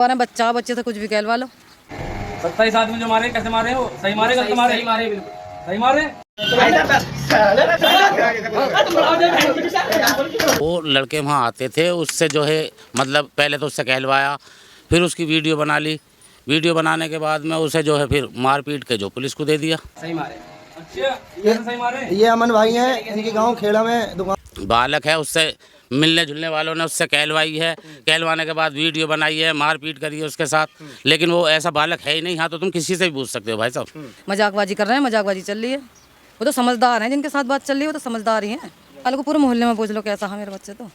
और बच्चा बच्चे से कुछ भी कहलवा लो। 27 आदमी जो मारे कैसे मारे हो? सही मारे गलत मारे? सही मारे, बिल्कुल सही मारे। वो लड़के वहाँ आते थे, उससे जो है मतलब पहले तो उससे कहलवाया, फिर उसकी वीडियो बना ली। वीडियो बनाने के बाद में उसे जो है फिर मार पीट के जो पुलिस को दे दिया। सही मारे। अच्छा, ये सही मारे। ये अमन भाई हैं, इनके गांव खेड़ा में दुकान। बालक है, उससे मिलने जुलने वालों ने उससे कहलवाई है, कहलवाने के बाद वीडियो बनाई है, मारपीट करी है उसके साथ, लेकिन वो ऐसा बालक है ही नहीं। हाँ तो तुम किसी से भी पूछ सकते हो भाई साहब। मजाकबाजी कर रहे हैं, मजाकबाजी चल रही है। वो तो समझदार हैं, जिनके साथ बात चल रही है वो तो समझदार ही हैं। कल को पूरे मोहल्ले में पूछ लो कैसा है मेरे बच्चे, तो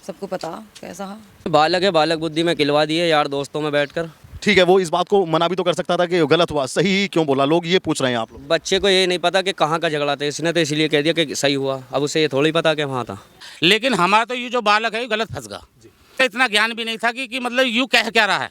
सबको पता कैसा है। बालक है, बालक बुद्धि में खिलवा दिए यार दोस्तों में बैठकर। ठीक है, वो इस बात को मना भी तो कर सकता था कि गलत हुआ, सही क्यों बोला, लोग ये पूछ रहे हैं आप लोग। बच्चे को ये नहीं पता कि कहाँ का झगड़ा था, इसने तो इसलिए कह दिया कि सही हुआ। अब उसे ये थोड़ी पता कि वहाँ था। लेकिन हमारा तो ये जो बालक है ये गलत फंस गया। इतना ज्ञान भी नहीं था कि मतलब यूँ कह क्या रहा है।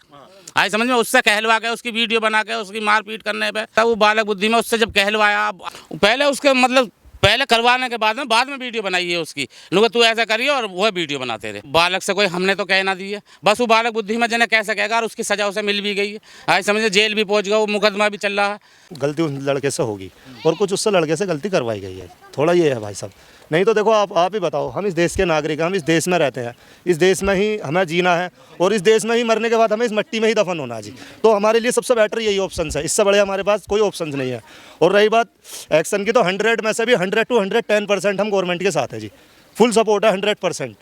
आई समझ में, उससे कहलवा के उसकी वीडियो बना के उसकी मारपीट करने पे, तब वो बालक बुद्धि में उससे जब कहलवाया, पहले उसके मतलब पहले करवाने के बाद में वीडियो बनाई है उसकी, लोग तू ऐसा करिए और वह वीडियो बनाते रहे। बालक से कोई हमने तो कहना दी है, बस वो बालक बुद्धि में जने कैसे कहेगा, और उसकी सजा उसे मिल भी गई है। आई समझे, जेल भी पहुंच गया, वो मुकदमा भी चल रहा है। गलती उस लड़के से होगी और कुछ उससे लड़के से गलती करवाई गई है, थोड़ा ये है भाई साहब। नहीं तो देखो आप ही बताओ, हम इस देश के नागरिक हैं, हम इस देश में रहते हैं, इस देश में ही हमें जीना है और इस देश में ही मरने के बाद हमें इस मिट्टी में ही दफन होना है जी। तो हमारे लिए सबसे बेटर यही ऑप्शन है, इससे बड़े हमारे पास कोई ऑप्शन नहीं है। और रही बात एक्शन की, तो 100 में से भी 100 to 110% हम गवर्नमेंट के साथ हैं जी। फुल सपोर्ट है 100%,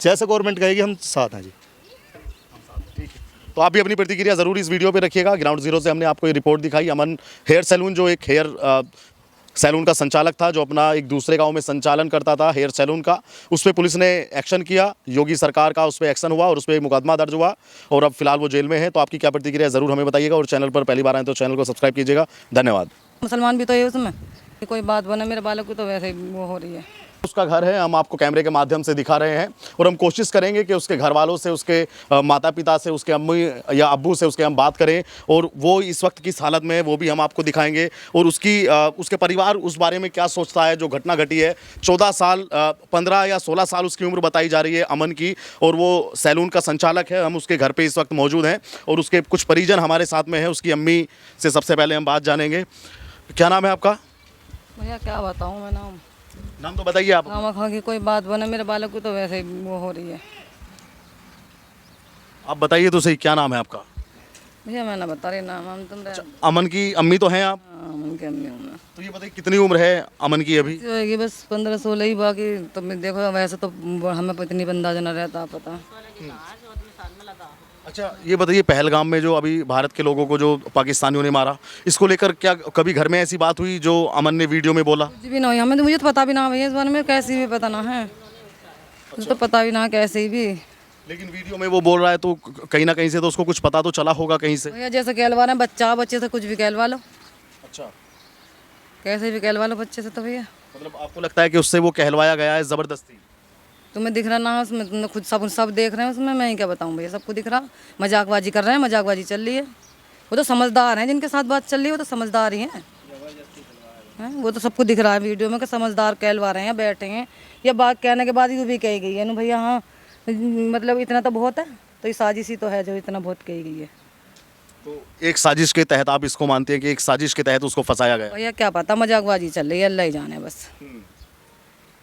जैसे गवर्नमेंट कहेगी हम साथ हैं जी। तो आप भी अपनी प्रतिक्रिया ज़रूर इस वीडियो पे रखिएगा। ग्राउंड जीरो से हमने आपको ये रिपोर्ट दिखाई। अमन हेयर सैलून, जो एक हेयर सैलून का संचालक था, जो अपना एक दूसरे गांव में संचालन करता था हेयर सैलून का, उस पर पुलिस ने एक्शन किया, योगी सरकार का उस पर एक्शन हुआ और उस पर मुकदमा दर्ज हुआ और अब फिलहाल वो जेल में है। तो आपकी क्या प्रतिक्रिया ज़रूर हमें बताइएगा और चैनल पर पहली बार आए तो चैनल को सब्सक्राइब कीजिएगा। धन्यवाद। मुसलमान भी तो है उसमें, कि कोई बात बने मेरे बालक को तो वैसे ही वो हो रही है। उसका घर है, हम आपको कैमरे के माध्यम से दिखा रहे हैं और हम कोशिश करेंगे कि उसके घर वालों से, उसके माता पिता से, उसके अम्मी या अब्बू से उसके हम बात करें और वो इस वक्त किस हालत में है वो भी हम आपको दिखाएंगे और उसके परिवार उस बारे में क्या सोचता है। जो घटना घटी है, 14 साल 15 या 16 साल उसकी उम्र बताई जा रही है अमन की, और वो सैलून का संचालक है। हम उसके घर पर इस वक्त मौजूद हैं और उसके कुछ परिजन हमारे साथ में है। उसकी अम्मी से सबसे पहले हम बात जानेंगे। क्या नाम है आपका? भैया क्या बताऊँ मैं, नाम तो बताइए आप। खामा की कोई बात बने मेरे बालक को तो वैसे ही वो हो रही है। आप बताइए तो सही, क्या नाम है आपका? भैया मैं ना बता रही नाम, हम तुम अमन की अम्मी तो हैं आप? अमन की अम्मी हूँ मैं। तो ये बताइए कितनी उम्र है अमन की अभी? होगी बस 15-16 ही, बाकी तो देखो वैसे तो हमें इतनी अंदाजा न रहता पता। अच्छा ये बताइए, पहलगाम में जो अभी भारत के लोगों को जो पाकिस्तानियों ने मारा, इसको लेकर क्या कभी घर में ऐसी बात हुई जो अमन ने वीडियो में बोला? कुछ भी ना हुई, हमें तो मुझे तो पता भी ना भैया इस बारे में, कैसे भी पता ना है। मुझे तो पता भी ना कैसे भी। लेकिन वीडियो में वो बोल रहा है तो कहीं ना कहीं से तो उसको कुछ पता तो चला होगा कहीं से। भैया जैसे कहलवा रहे हैं, बच्चा बच्चे से कुछ भी कहलवा लो। अच्छा, कैसे भी कहलवा लो बच्चे से। तो भैया मतलब आपको लगता है कि उससे वो कहलवाया गया है ज़बरदस्ती? तुम्हें दिख रहा ना उसमें, तुमने खुद सब देख रहे हैं उसमें, मैं ही क्या बताऊँ भैया, सबको दिख रहा। मजाकबाजी कर रहे हैं, मजाकबाजी चल रही है। वो तो समझदार हैं, जिनके साथ बात चल रही है वो तो समझदार ही हैं। वो तो सबको दिख रहा है वीडियो में कि समझदार कहलवा रहे हैं, बैठे हैं। या बात कहने के बाद यूँ भी कही गई है ना भैया, हाँ मतलब इतना तो बहुत है, तो ये साजिश ही तो है जो इतना बहुत कही गई है। तो एक साजिश के तहत आप इसको मानते हैं कि एक साजिश के तहत उसको फंसाया गया? भैया क्या पता, मजाकबाजी चल रही है, अल्लाह ही जाने बस।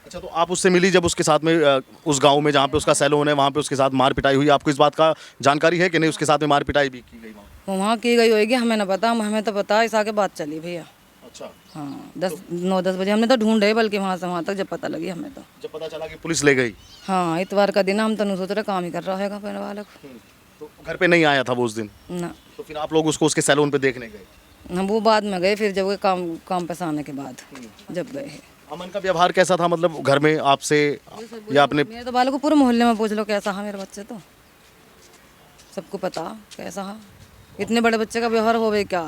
अच्छा, तो आप उससे मिली जब उसके साथ में उस गांव में जहाँ पे उसका सैलून है, वहाँ पे उसके साथ मार पिटाई हुई, आपको इस बात का जानकारी है कि नहीं? उसके साथ में मार पिटाई भी की गई वहाँ की गई होगी, हमें ना पता, हमें तो पता इस आगे बात चली भैया। अच्छा, हाँ 9-10 बजे हमने तो ढूंढे, बल्कि वहाँ से वहाँ तक जब पता लगी हमें तो। जब पता चला कि पुलिस ले गई? हाँ इतवार का दिन, हम तो नहीं सोच रहे काम ही कर रहा है मेरे बालक। तो घर पे नहीं आया था वो उस दिन? ना। तो फिर आप लोग उसको उसके सैलून पे देखने गए? हम वो बाद में गए, फिर जब वो काम पे से आने के बाद जब गए। अमन का व्यवहार कैसा था, मतलब घर में आपसे या अपने? मेरे तो बालक को पूरे मोहल्ले में पूछ लो कैसा है मेरे बच्चे, तो सबको पता कैसा है। इतने बड़े बच्चे का व्यवहार हो गए क्या?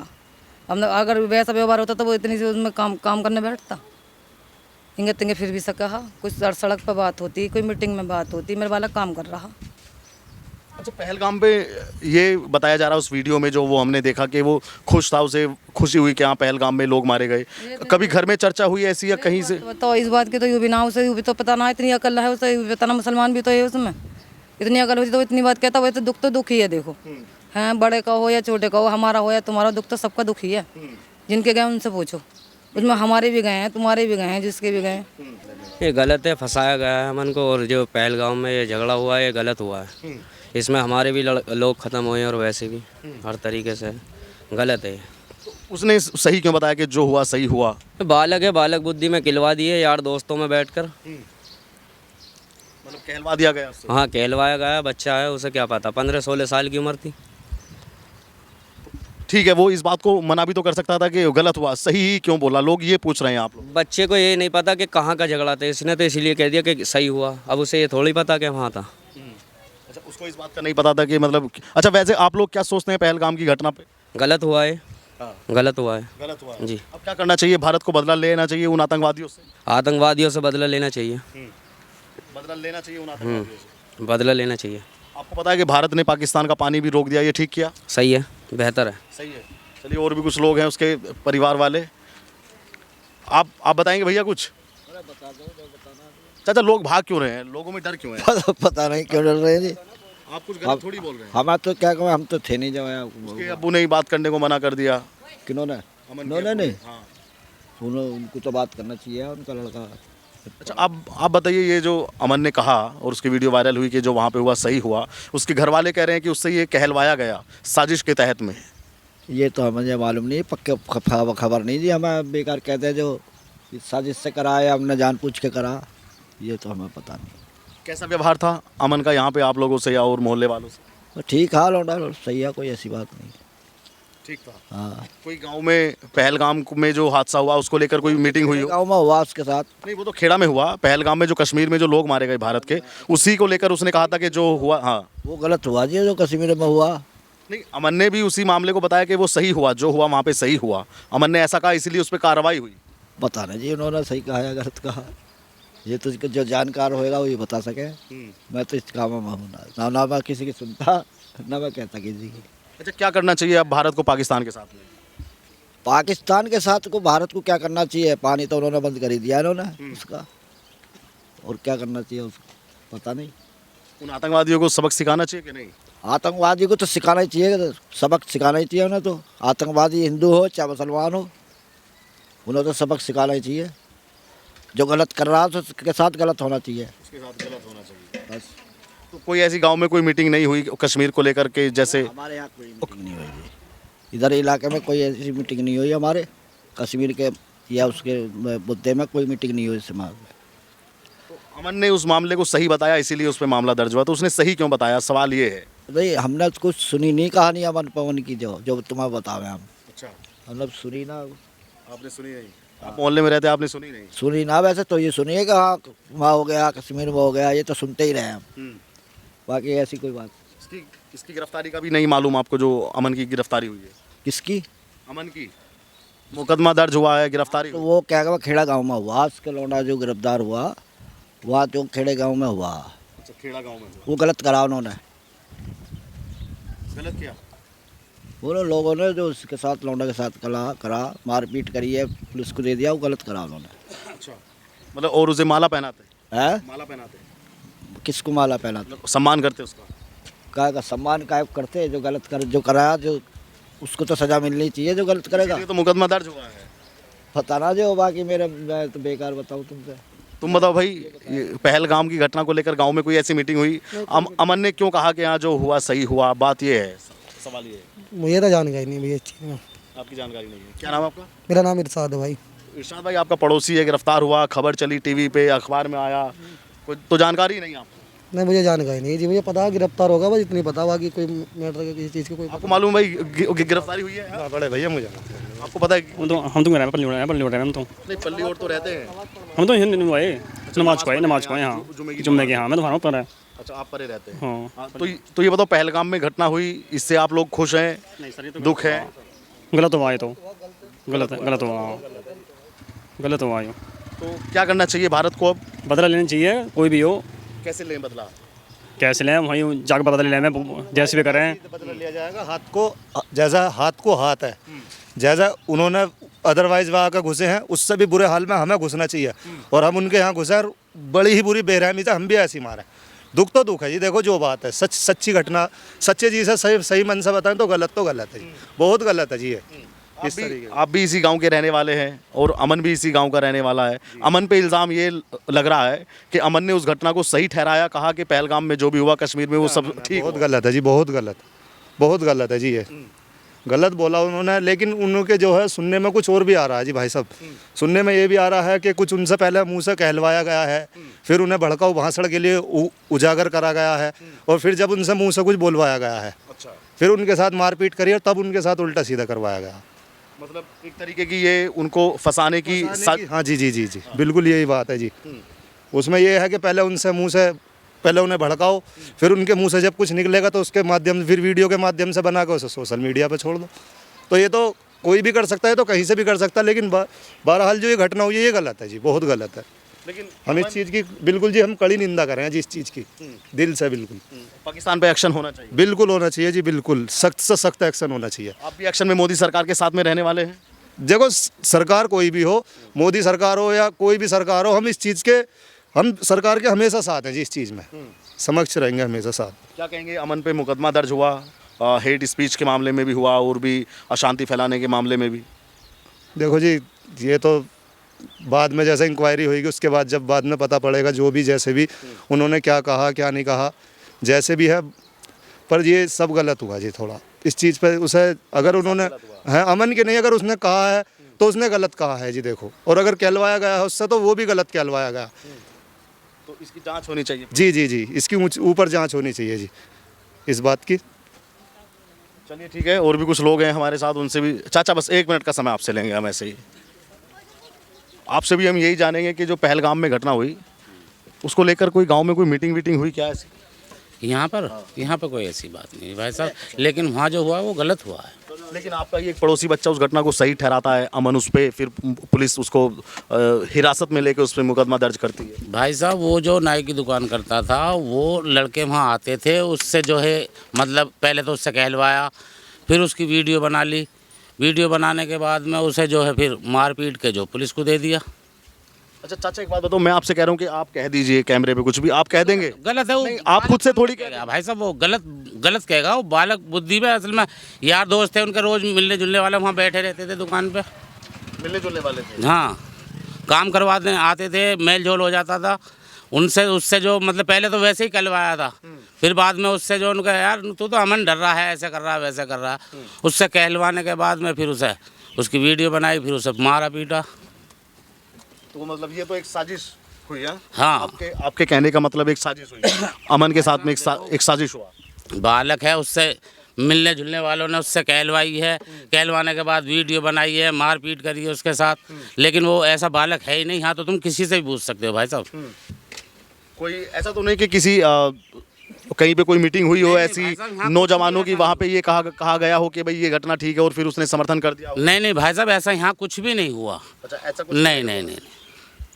हम अगर वैसा व्यवहार होता तो वो इतनी सी उसमें काम करने बैठता। हिंगे तिंगे फिर भी सका, कुछ सड़क पर बात होती, कोई मीटिंग में बात होती, मेरा बालक काम कर रहा। अच्छा, पहलगाम पे ये बताया जा रहा है उस वीडियो में जो वो हमने देखा कि वो खुश था, उसे खुशी हुई कि हाँ पहलगाम में लोग मारे गए। कभी घर में चर्चा हुई ऐसी या कहीं से? तो इस बात की तो यूँ भी ना, उसे यूँ भी तो पता ना, इतनी अकल है उसे, यूँ भी पता ना, मुसलमान भी तो है उसमें, इतनी अकल होती तो इतनी बात कहता। वैसे दुख तो दुख ही है, देखो हैं, बड़े का हो या छोटे का हो, हमारा हो या तुम्हारा, दुख तो सबका दुख ही है। जिनके गए उनसे पूछो, उसमें हमारे भी गए हैं, तुम्हारे भी गए हैं, जिसके भी गए हैं। ये गलत है, फंसाया गया है हमन को। और जो पहलगाम में ये झगड़ा हुआ है ये गलत हुआ है। इसमें हमारे भी लोग ख़त्म हुए हैं और वैसे भी हर तरीके से गलत है। उसने सही क्यों बताया कि जो हुआ सही हुआ? बालक है, बालक बुद्धि में खिलवा दिए यार दोस्तों में बैठकर। मतलब कहलवा दिया गया उससे? हाँ, कहलवाया गया। बच्चा है, उसे क्या पता, 15-16 साल की उम्र थी। ठीक है, वो इस बात को मना भी तो कर सकता था कि गलत हुआ, सही ही क्यों बोला? लोग ये पूछ रहे हैं आप लोग। बच्चे को ये नहीं पता कि कहाँ का झगड़ा था, इसने तो इसीलिए कह दिया कि सही हुआ। अब उसे ये थोड़ी पता कि वहाँ था। अच्छा, उसको इस बात का नहीं पता था कि मतलब। अच्छा, वैसे आप लोग क्या सोचते हैं पहलगाम की घटना पे? गलत हुआ है, गलत हुआ है। गलत हुआ है। जी। अब क्या करना चाहिए? भारत को बदला लेना चाहिए उन आतंकवादियों से? आतंकवादियों से बदला लेना चाहिए। बदला लेना चाहिए उन आतंकवादियों से। बदला लेना चाहिए। आपको पता है कि भारत ने पाकिस्तान का पानी भी रोक दिया, ये ठीक किया? सही है, बेहतर है। सही है। चलिए, और भी कुछ लोग हैं उसके परिवार वाले, आप बताएंगे भैया कुछ? चाचा, लोग भाग क्यों रहे हैं? लोगों में डर क्यों है? पता नहीं क्यों डर रहे हैं जी। आप कुछ गलत थोड़ी बोल रहे हैं। हमारा तो क्या कहें, हम तो थे नहीं जो है। उसके अब्बू ने ही बात करने को मना कर दिया। किन्होंने? नहीं, उनको तो बात करना चाहिए, उनका लड़का। अच्छा, आप बताइए, ये जो अमन ने कहा और उसकी वीडियो वायरल हुई कि जो वहाँ पे हुआ सही हुआ, उसके घर वाले कह रहे हैं कि उससे ये कहलवाया गया साजिश के तहत में। ये तो हमें मालूम नहीं, पक्के खबर नहीं जी। हमें बेकार कहते हैं जो साजिश से करा या हमने जानबूझ के करा, ये तो हमें पता नहीं। कैसा व्यवहार था अमन का यहाँ पे आप लोगों से या और मोहल्ले वालों से? तो ठीक हाल लौटा सही है, कोई ऐसी बात नहीं। ठीक था। हाँ, कोई गांव में पहलगाम में जो हादसा हुआ उसको लेकर कोई मीटिंग हुई हो? गाँव में हुआ उसके साथ। नहीं, वो तो खेड़ा में हुआ। पहलगाम में जो कश्मीर में जो लोग मारे गए भारत के, उसी को लेकर उसने कहा था कि जो हुआ, हाँ वो गलत हुआ जी, जो कश्मीर में हुआ। नहीं, अमन ने भी उसी मामले को बताया कि वो सही हुआ, जो हुआ वहाँ पे सही हुआ। अमन ने ऐसा कहा, इसीलिए उस पर कार्रवाई हुई। पता नहीं जी, उन्होंने सही कहा या गलत कहा, ये तो जो जानकार होएगा वो ये बता सके। मैं तो इस काम में हूँ ना मैं किसी की सुनता, ना मैं कहता किसी की। अच्छा, क्या करना चाहिए अब भारत को पाकिस्तान के साथ में? पाकिस्तान के साथ को भारत को क्या करना चाहिए? पानी तो उन्होंने बंद कर ही दिया उन्होंने उसका, और क्या करना चाहिए उसको पता नहीं। उन आतंकवादियों को सबक सिखाना चाहिए कि नहीं? आतंकवादी को तो सिखाना ही चाहिए, सबक सिखाना ही चाहिए उन्हें। तो आतंकवादी हिंदू हो चाहे मुसलमान हो, उन्हें तो सबक सिखाना ही चाहिए। जो गलत कर रहा है तो उसके साथ गलत होना चाहिए। उसके साथ गलत होना चाहिए बस। तो कोई ऐसी गांव में कोई मीटिंग नहीं हुई कश्मीर को लेकर के? जैसे हमारे यहाँ कोई मीटिंग नहीं हुई जी। इधर इलाके में कोई ऐसी मीटिंग नहीं हुई हमारे कश्मीर के या उसके मुद्दे में कोई मीटिंग नहीं हुई इस समाज में। तो अमन ने उस मामले को सही बताया, इसीलिए उस पर मामला दर्ज हुआ। तो उसने सही क्यों बताया, सवाल ये है। नहीं, हमने कुछ सुनी नहीं कहानी अमन पवन की, जो तुम्हें बतावे हम। अच्छा, मतलब सुनी ना। आपने सुनी नहीं? आप मोहल्ले में रहते, आपने सुनी नहीं? सुनी ना, वैसे तो ये सुनिए कि हाँ वहाँ हो गया, कश्मीर में हो गया, ये तो सुनते ही रहे हम। बाकी ऐसी कोई बात। इसकी गिरफ्तारी का भी नहीं मालूम आपको, जो अमन की गिरफ्तारी हुई है? किसकी? अमन की मुकदमा दर्ज हुआ है, गिरफ्तारी तो वो क्या कहवा खेड़ा गांव में हुआ, उसके लौंडा जो गिरफ्तार हुआ वहाँ जो खेड़े गांव में हुआ। अच्छा, खेड़ा गांव में हुआ। वो गलत करा उन्होंने। गलत किया वो लोगों ने जो उसके साथ लौंडा के साथ करा मारपीट करी है, पुलिस को दे दिया, वो गलत करा उन्होंने। अच्छा, मतलब और उसे माला पहनाते है? माला पहनाते किसको माला पहनाते? मतलब सम्मान करते उसका? क्या का सम्मान काय करते? जो गलत कर जो कराया, जो उसको तो सजा मिलनी चाहिए जो गलत करेगा। तो मुकदमा दर्ज हुआ है। पता ना जो, बाकी मैं तो बेकार बताऊँ तुमसे। तुम बताओ भाई, पहलगाम की घटना को लेकर गांव में कोई ऐसी मीटिंग हुई? अमन ने क्यों कहा कि यहाँ जो हुआ सही हुआ? बात ये है, सवाल ये है। मुझे तो जानकारी नहीं भैया अच्छी में। आपकी जानकारी नहीं है? क्या नाम आपका? मेरा नाम इरशाद है भाई। इरशाद भाई, आपका पड़ोसी है, गिरफ्तार हुआ, खबर चली टीवी पे, अखबार में आया, कोई तो जानकारी नहीं आपको? नहीं, मुझे जानकारी नहीं जी, मुझे पता है गिरफ्तार होगा, बस इतनी पता, बाकी कोई मैटर किसी चीज़ की कोई। आपको मालूम भाई गिरफ्तारी हुई है? बड़े भैया मुझे आपको पता है? हम तो पल्ली पल्ली हम तो नहीं, पल्ली और तो रहते हैं। हम तो नमाज को आए हाँ, जुम्मे के। हाँ, मैं तो वहाँ पर है। अच्छा, आप परे रहते हैं। हाँ। तो ये बताओ, पहलगाम में घटना हुई, इससे आप लोग खुश हैं? नहीं सर, ये तो दुख है? गलत हुआ है, तो गलत हुआ, गलत हुआ है। तो क्या करना चाहिए भारत को अब? बदला लेना चाहिए, कोई भी हो। कैसे लें बदला? कैसे लें, वहीं जाकर बदला ले लें, जैसे भी करें। बदला लिया जाएगा। हाथ को जैसा हाथ को हाथ है, जैसा उन्होंने अदरवाइज वहाँ का घुसे हैं, उससे भी बुरे हाल में हमें घुसना चाहिए। और हम उनके यहाँ घुसे और बड़ी ही बुरी बेरहमी से हम भी ऐसी मारे, दुख तो दुख है जी। देखो जो बात है सच्ची घटना सच्चे जी से सही मन से बताएं तो गलत है जी, बहुत गलत है जी ये। इस तरीके आप भी इसी गांव के रहने वाले हैं और अमन भी इसी गांव का रहने वाला है। अमन पे इल्ज़ाम ये लग रहा है कि अमन ने उस घटना को सही ठहराया, कहा कि पहलगाम में जो भी हुआ कश्मीर में वो सब ठीक बहुत गलत है जी, बहुत गलत है जी, ये गलत बोला उन्होंने। लेकिन उनके जो है सुनने में कुछ और भी आ रहा है जी भाई साहब। सुनने में ये भी आ रहा है कि कुछ उनसे पहले मुंह से कहलवाया गया है, फिर उन्हें भड़काऊ भाषण के लिए उजागर करा गया है, और फिर जब उनसे मुंह से कुछ बोलवाया गया है, फिर उनके साथ मारपीट करी और तब उनके साथ उल्टा सीधा करवाया गया। मतलब एक तरीके की ये उनको फंसाने की हाँ जी, बिल्कुल यही बात है जी। उसमें ये है कि पहले उनसे मुंह से पहले उन्हें भड़काओ, फिर उनके मुंह से जब कुछ निकलेगा तो उसके माध्यम से फिर वीडियो के माध्यम से बना के उसे सोशल मीडिया पे छोड़ दो। तो ये तो कोई भी कर सकता है, तो कहीं से भी कर सकता है, लेकिन बहरहाल जो ये घटना हुई है ये गलत है जी, बहुत गलत है। लेकिन हम इस चीज़ की बिल्कुल जी हम कड़ी निंदा कर रहे हैं जी, इस चीज़ की दिल से बिल्कुल। पाकिस्तान पे एक्शन होना चाहिए, बिल्कुल होना चाहिए जी, बिल्कुल सख्त से सख्त एक्शन होना चाहिए। आप भी एक्शन में मोदी सरकार के साथ में रहने वाले हैं? देखो सरकार कोई भी हो, मोदी सरकार हो या कोई भी सरकार हो, हम इस चीज़ के हम सरकार के हमेशा साथ हैं जी, इस चीज़ में समक्ष रहेंगे हमेशा साथ। क्या कहेंगे, अमन पे मुकदमा दर्ज हुआ, हेट स्पीच के मामले में भी हुआ और भी अशांति फैलाने के मामले में भी? देखो जी ये तो बाद में जैसे इंक्वायरी होगी उसके बाद जब बाद में पता पड़ेगा, जो भी जैसे भी उन्होंने क्या कहा क्या नहीं कहा जैसे भी है, पर ये सब गलत हुआ जी। थोड़ा इस चीज़ पे उसे अगर उन्होंने है अमन के नहीं, अगर उसने कहा है तो उसने गलत कहा है जी। देखो, और अगर कहलवाया गया है उससे तो वो भी गलत कहलवाया गया, तो इसकी जांच होनी चाहिए। जी, इसकी ऊपर जांच होनी चाहिए जी इस बात की। चलिए ठीक है, और भी कुछ लोग हैं हमारे साथ, उनसे भी। चाचा बस 1 मिनट का समय आपसे लेंगे हम, ऐसे ही आपसे भी हम यही जानेंगे कि जो पहलगाम में घटना हुई उसको लेकर कोई गांव में कोई मीटिंग वीटिंग हुई क्या ऐसी? यहाँ पर कोई ऐसी बात नहीं भाई साहब, लेकिन वहाँ जो हुआ वो गलत हुआ है। लेकिन आपका ये एक पड़ोसी बच्चा उस घटना को सही ठहराता है, अमन उस पर, फिर पुलिस उसको हिरासत में लेकर उस पर मुकदमा दर्ज करती है। भाई साहब वो जो नाई की दुकान करता था, वो लड़के वहाँ आते थे, उससे जो है मतलब पहले तो उससे कहलवाया, फिर उसकी वीडियो बना ली, वीडियो बनाने के बाद में उसे जो है फिर मार पीट के जो पुलिस को दे दिया। अच्छा चाचा एक बात बताओ, मैं आपसे कह रहा हूँ कि आप कह दीजिए कैमरे पे कुछ भी, आप कह देंगे गलत है वो, आप खुद से थोड़ी कह भाई साहब वो गलत कहेगा, वो बालक बुद्धि में। असल में यार दोस्त थे उनके, रोज मिलने जुलने वाले, वहाँ बैठे रहते थे दुकान पे, मिलने जुलने वाले थे। हाँ, काम करवाने आते थे, मेल जोल हो जाता था उनसे, उससे जो मतलब पहले तो वैसे ही कहलवाया था, फिर बाद में उससे जो उनका यार तू तो अमन डर रहा है, ऐसे कर रहा है वैसे कर रहा है, उससे कहलवाने के बाद में फिर उसे उसकी वीडियो बनाई, फिर उसे मारा पीटा। तो मतलब ये तो एक साजिश हुई है? हाँ, आपके कहने का मतलब एक साजिश हुई अमन के साथ में एक साजिश हुआ। बालक है, उससे मिलने जुलने वालों ने उससे कहलवाई है, कहलवाने के बाद वीडियो बनाई है, मार पीट करी है उसके साथ, लेकिन वो ऐसा बालक है ही नहीं। हाँ तो तुम किसी से भी पूछ सकते हो भाई साहब। कोई ऐसा तो नहीं कि किसी कहीं पे कोई मीटिंग हुई हो ऐसी नौजवानों की, वहाँ पे ये कहा गया हो कि भाई ये घटना ठीक है और फिर उसने समर्थन कर दिया? नहीं भाई साहब, ऐसा यहाँ कुछ भी नहीं हुआ। अच्छा, ऐसा कुछ नहीं।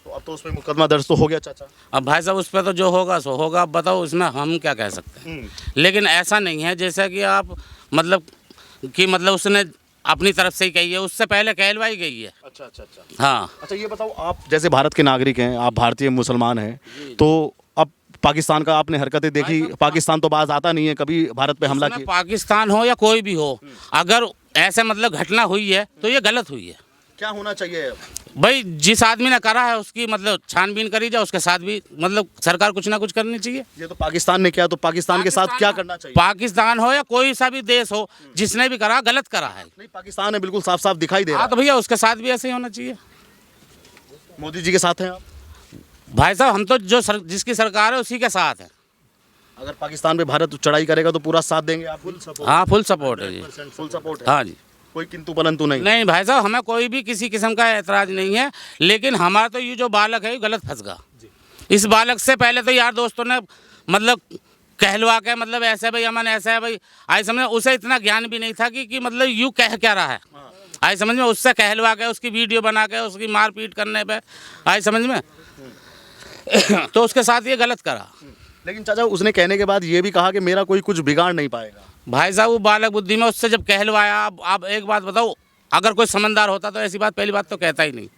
तो अब तो उस पर मुकदमा दर्ज तो हो गया चाचा। अब भाई साहब उस पर तो जो होगा सो होगा, अब बताओ उसमें हम क्या कह सकते हैं। लेकिन ऐसा नहीं है जैसा कि आप मतलब उसने अपनी तरफ से ही कही है, उससे पहले कहलवाई गई है। अच्छा। हाँ। अच्छा ये बताओ, आप जैसे भारत के नागरिक हैं, आप भारतीय मुसलमान हैं, तो अब पाकिस्तान का आपने हरकतें देखी, पाकिस्तान तो बाज आता नहीं है कभी भारत पे हमला किया। पाकिस्तान हो या कोई भी हो, अगर ऐसे मतलब घटना हुई है तो ये गलत हुई है। क्या होना चाहिए भाई? जिस आदमी ने करा है उसकी मतलब छानबीन करी जाए, उसके साथ भी मतलब सरकार कुछ ना कुछ करनी चाहिए। ये तो पाकिस्तान ने किया, तो पाकिस्तान के साथ क्या करना चाहिए? पाकिस्तान हो या कोई सा भी देश हो, जिसने भी करा गलत करा है। नहीं, पाकिस्तान है बिल्कुल साफ साफ दिखाई दे रहा है। तो भैया उसके साथ भी ऐसे ही होना चाहिए। मोदी जी के साथ हैं आप? भाई साहब हम तो जिसकी सरकार है उसी के साथ है। अगर पाकिस्तान पे भारत चढ़ाई करेगा तो पूरा साथ देंगे आप? हाँ फुल सपोर्ट है जी, फुल सपोर्ट है। हाँ जी, कोई किंतु परंतु नहीं भाई साहब, हमें कोई भी किसी किस्म का एतराज नहीं है, लेकिन हमारा तो ये जो बालक है ये गलत फंस गया। इस बालक से पहले तो यार दोस्तों ने मतलब कहलवा के मतलब ऐसे भाई अमन ऐसा है भाई, आई समझ में उसे इतना ज्ञान भी नहीं था कि मतलब यूँ कह क्या रहा है, आई समझ में, उससे कहलवा के उसकी वीडियो बना के उसकी मार पीट करने पे, आई समझ में तो उसके साथ ये गलत करा। लेकिन चाचा उसने कहने के बाद ये भी कहा कि मेरा कोई कुछ बिगाड़ नहीं पाएगा। भाई साहब वो बालक बुद्धि में, उससे जब कहलवाया, आप एक बात बताओ, अगर कोई समझदार होता तो ऐसी बात पहली बात तो कहता ही नहीं।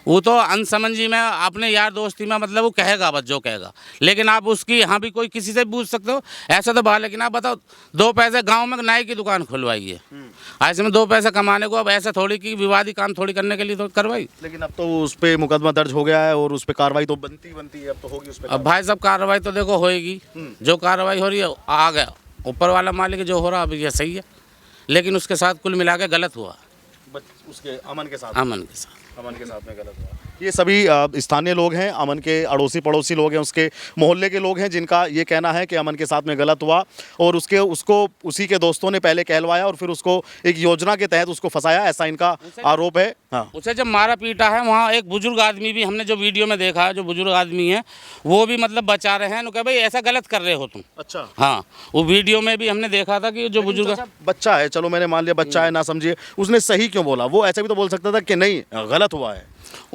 वो तो अनसमझी में अपने यार दोस्ती में मतलब वो कहेगा बस जो कहेगा, लेकिन आप उसकी यहाँ भी कोई किसी से भी पूछ सकते हो। ऐसा तो बात, लेकिन आप बताओ 2 पैसे गांव में नाई की दुकान खुलवाई है, ऐसे में 2 पैसे कमाने को अब ऐसा थोड़ी कि विवादी काम थोड़ी करने के लिए तो करवाई। लेकिन अब तो उस पर मुकदमा दर्ज हो गया है और उस पर कार्रवाई तो बनती है, अब तो होगी उस पर। अब भाई साहब कार्रवाई तो देखो होएगी, जो कार्रवाई हो रही है आ गया ऊपर वाला मालिक, जो हो रहा अभी ये सही है, लेकिन उसके साथ कुल मिला के गलत हुआ। उसके अमन के साथ में गलत हुआ। ये सभी स्थानीय लोग हैं, अमन के अड़ोसी पड़ोसी लोग हैं, उसके मोहल्ले के लोग हैं, जिनका ये कहना है कि अमन के साथ में गलत हुआ और उसको उसी के दोस्तों ने पहले कहलवाया और फिर उसको एक योजना के तहत उसको फंसाया, ऐसा इनका आरोप है। हाँ, उसे जब मारा पीटा है वहाँ एक बुजुर्ग आदमी भी, हमने जो वीडियो में देखा है, जो बुजुर्ग आदमी है वो भी मतलब बचा रहे हैं, कहे भाई ऐसा गलत कर रहे हो तुम। अच्छा, हाँ, वो वीडियो में भी हमने देखा था कि जो बुजुर्ग बच्चा है, चलो मैंने मान लिया बच्चा है, ना समझिए, उसने सही क्यों बोला? वो ऐसे भी तो बोल सकता था कि नहीं गलत हुआ है।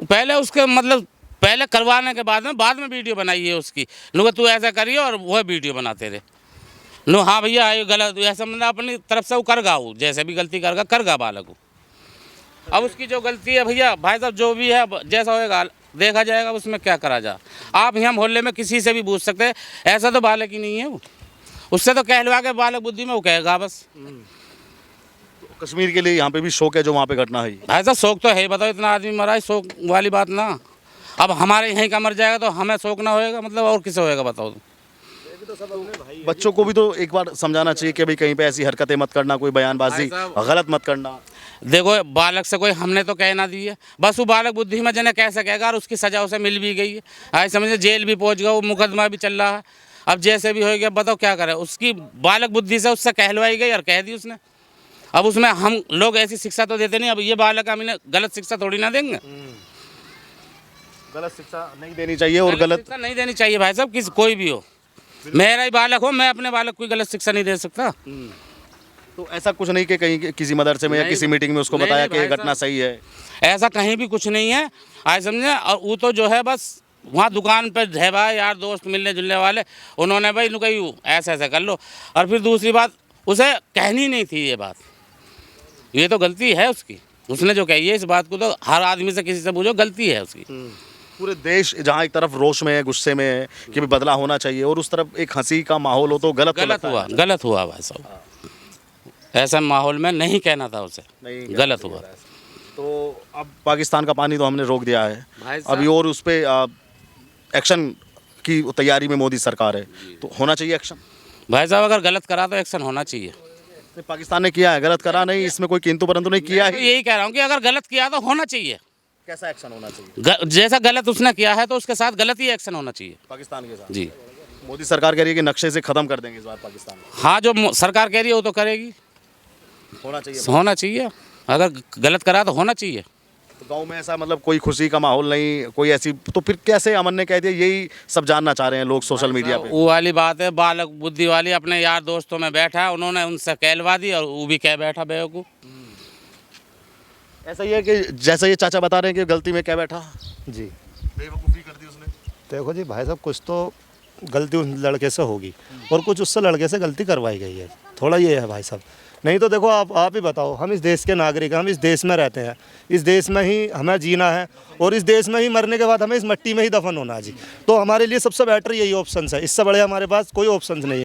पहले उसके मतलब पहले करवाने के बाद में वीडियो बनाई है उसकी, नो तू ऐसा करिए और वह वीडियो बनाते रहे, नो हाँ भैया आए गलत, ऐसा मतलब अपनी तरफ से वो करगा, वो जैसे भी गलती करगा बालक को। अब उसकी जो गलती है भैया भाई साहब जो भी है जैसा होएगा देखा जाएगा, उसमें क्या करा जा। आप यहाँ मोहल्ले में किसी से भी पूछ सकते हैं, ऐसा तो बालक ही नहीं है वो, उससे तो कहलवा के बालक बुद्धि में वो कहेगा बस। कश्मीर के लिए यहाँ पे भी शौक है जो वहाँ पे घटना हुई। भाई साहब शौक तो है, बताओ इतना आदमी मरा है, शौक वाली बात ना। अब हमारे यहीं का मर जाएगा तो हमें शौक ना होएगा, मतलब और किसे होएगा बताओ। बच्चों को भी तो एक बार समझाना चाहिए कि भाई कहीं पे ऐसी हरकतें मत करना, कोई बयानबाजी गलत मत करना। देखो बालक से कोई हमने तो कह ना दी है, बस वो बालक बुद्धि में जने कैसे कहेगा, और उसकी सजा उसे मिल भी गई है, आज समझे जेल भी पहुंच गया, वो मुकदमा भी चल रहा है। अब जैसे भी हो गया बताओ क्या करे, उसकी बालक बुद्धि से उससे कहलवाई गई और कह दी उसने। अब उसमें हम लोग ऐसी शिक्षा तो देते नहीं, अब ये बालक हमें गलत शिक्षा थोड़ी ना देंगे। गलत शिक्षा नहीं देनी चाहिए और गलत शिक्षा नहीं देनी चाहिए भाई साहब, किसी कोई भी हो, मेरा ही बालक हो, मैं अपने बालक को गलत शिक्षा नहीं दे सकता। तो ऐसा कुछ नहीं कि कहीं किसी मदरसे में या किसी मीटिंग में उसको बताया कि ये घटना सही है, ऐसा कहीं भी कुछ नहीं है, आज समझे। और वो तो जो है बस वहाँ दुकान पर ढेबा यार दोस्त मिलने जुलने वाले, उन्होंने भाई नु कही ऐसा ऐसा कर लो, और फिर दूसरी बात उसे कहनी नहीं थी ये बात, ये तो गलती है उसकी, उसने जो कही है इस बात को तो हर आदमी से किसी से पूछो, गलती है उसकी। पूरे देश जहाँ एक तरफ रोष में है, गुस्से में है कि भी बदला होना चाहिए, और उस तरफ एक हंसी का माहौल हो तो गलत हुआ भाई साहब, ऐसा माहौल में नहीं कहना था उसे, गलत हुआ। तो अब पाकिस्तान का पानी तो हमने रोक दिया है अभी, और उस पर एक्शन की तैयारी में मोदी सरकार है, तो होना चाहिए एक्शन। भाई साहब अगर गलत करा तो एक्शन होना चाहिए। पाकिस्तान ने किया है, गलत करा नहीं, इसमें कोई किंतु परंतु नहीं किया है। यही कह रहा हूँ कि अगर गलत किया तो होना चाहिए। कैसा एक्शन होना चाहिए? जैसा गलत उसने किया है तो उसके साथ गलत ही एक्शन होना चाहिए पाकिस्तान के साथ। जी, मोदी सरकार कह रही है कि नक्शे से खत्म कर देंगे इस बार पाकिस्तान। हाँ, जो सरकार कह रही है वो तो करेगी, होना चाहिए। अगर गलत करा तो होना चाहिए। तो गांव में ऐसा मतलब कोई खुशी का माहौल नहीं, कोई ऐसी, तो फिर कैसे अमन ने कह दिया? यही सब जानना चाह रहे हैं लोग सोशल मीडिया पे। वो वाली बात है, बालक बुद्धि वाली, अपने यार दोस्तों में बैठा है, उन्होंने उनसे कहलवा दी और वो भी कह बैठा बेवकूफ। ऐसा ही है कि जैसा ये चाचा बता रहे हैं कि गलती में क्या बैठा जी, बेवकूफ़ी कर दी उसने। देखो जी भाई साहब, कुछ तो गलती उस लड़के से होगी और कुछ उससे लड़के से गलती करवाई गई है, थोड़ा ये है भाई साहब। नहीं तो देखो आप ही बताओ, हम इस देश के नागरिक हैं, हम इस देश में रहते हैं, इस देश में ही हमें जीना है और इस देश में ही मरने के बाद हमें इस मिट्टी में ही दफन होना है जी। तो हमारे लिए सबसे बेटर यही ऑप्शन है, इससे बड़े हमारे पास कोई ऑप्शन नहीं है।